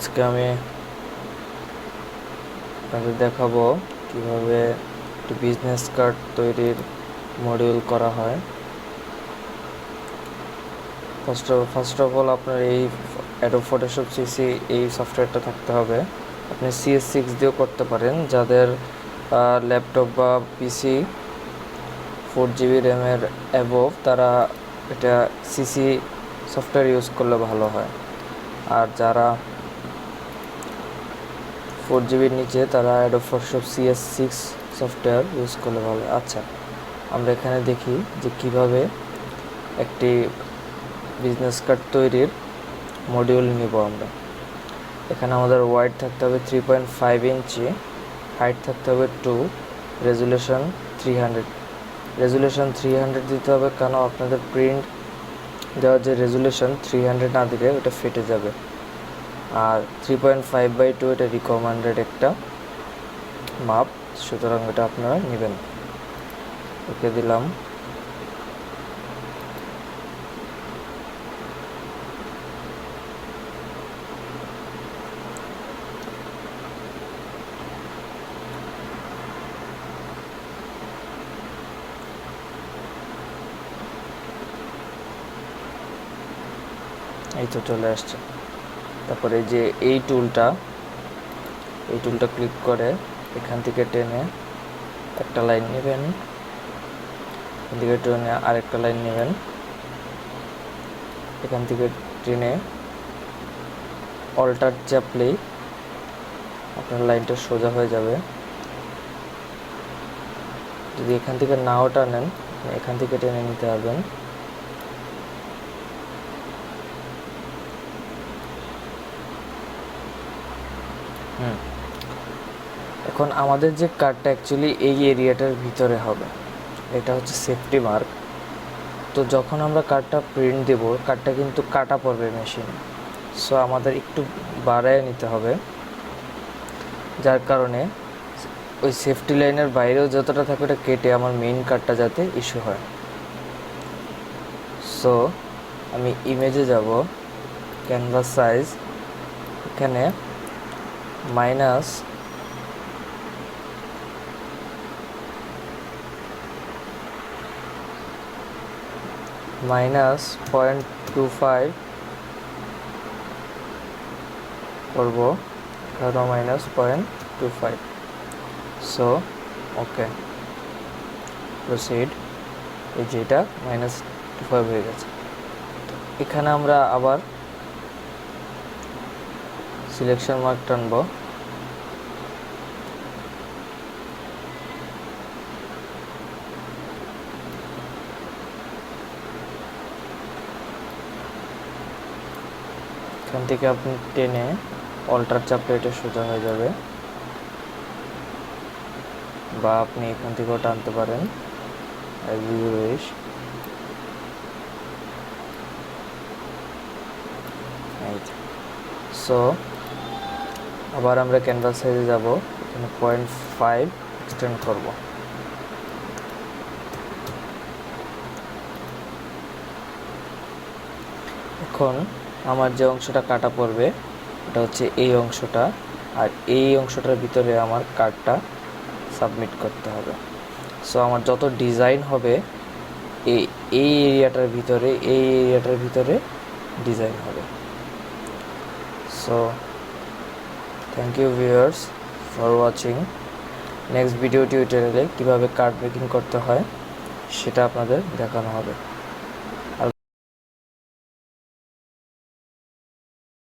আজকে আমি আপনাদের দেখাবো কিভাবে একটি বিজনেস কার্ড তৈরির মডিউল করা হয়। ফার্স্ট অফ অল আপনার এই অ্যাডোব ফটোশপ সিসি এই সফটওয়্যারটা থাকতে হবে। আপনি CS6 দিয়েও করতে পারেন। যাদের ল্যাপটপ বা পিসি 4GB র্যামের অ্যাবোভ তারা এটা সিসি সফটওয়্যার ইউজ করলে ভালো হয়, আর যারা 4GBর নিচে তারা Adobe Photoshop CS6 software use করলে ভালো। আচ্ছা, আমরা এখানে দেখি যে কিভাবে একটি বিজনেস কার্ড তৈরির মডিউল নিব আমরা। এখানে আমাদের ওয়াইড থাকতে হবে 3.5 ইঞ্চি, হাইট থাকতে হবে 2, রেজুলেশন 300। রেজুলেশন 300 দিতে হবে, কেন আপনাদের প্রিন্ট দেওয়ার যে রেজুলেশন 300 না দিলে ওটা ফেটে যাবে। আর 3.5/2 এটা রিকমেন্ডেড একটা মাপ, সুতরাং এটা আপনারা নেবেন। ওকে দিলাম। এই তো চলে আসছে। তারপরে যে এই টুলটা ক্লিক করে এখান থেকে টেনে একটা লাইন নেবেন, এখান থেকে টেনে আরেকটা লাইন নেবেন, এখান থেকে টেনে অল্টার চাপলেই আপনার লাইনটা সোজা হয়ে যাবে। যদি এখান থেকে নাও টানেন, এখান থেকে টেনে নিতে পারবেন। এখন আমাদের যে কার্ডটা অ্যাকচুয়ালি এই এরিয়াটার ভিতরে হবে, এটা হচ্ছে সেফটি মার্ক। তো যখন আমরা কার্ডটা প্রিন্ট দেব, কার্ডটা কিন্তু কাটা পড়বে মেশিনে, সো আমাদের একটু বাড়ায় নিতে হবে, যার কারণে ওই সেফটি লাইনের বাইরেও যতটা থাকে ওটা কেটে আমার মেইন কার্ডটা যাতে ইস্যু হয়। সো আমি ইমেজে যাব, ক্যানভাস সাইজ, এখানে মাইনাস -0.25 করব, ধরো -0.25। So okay, proceed. এই যে এটা -25 হয়ে গেছে। এখানে আমরা আবার সিলেকশন মার্ক টানবো, এখান থেকে আপনি টেনে অল্টার চাপলে এটা সোজা হয়ে যাবে, বা আপনি এখান থেকেও টানতে পারেন as you wish। সো আবার আমরা ক্যানভাস সাইজে যাব, এখানে 0.5 এক্সটেন্ড করব। এখন আমার যে অংশটা কাটা পড়বে এটা হচ্ছে এই অংশটা, আর এই অংশটার ভিতরে আমার কার্ডটা সাবমিট করতে হবে। সো আমার যত ডিজাইন হবে এই এরিয়াটার ভিতরে ডিজাইন হবে। So thank you viewers for watching. Next video টিউটোরিয়ালে কীভাবে কার্ড মেকিং করতে হয় সেটা আপনাদের দেখানো হবে।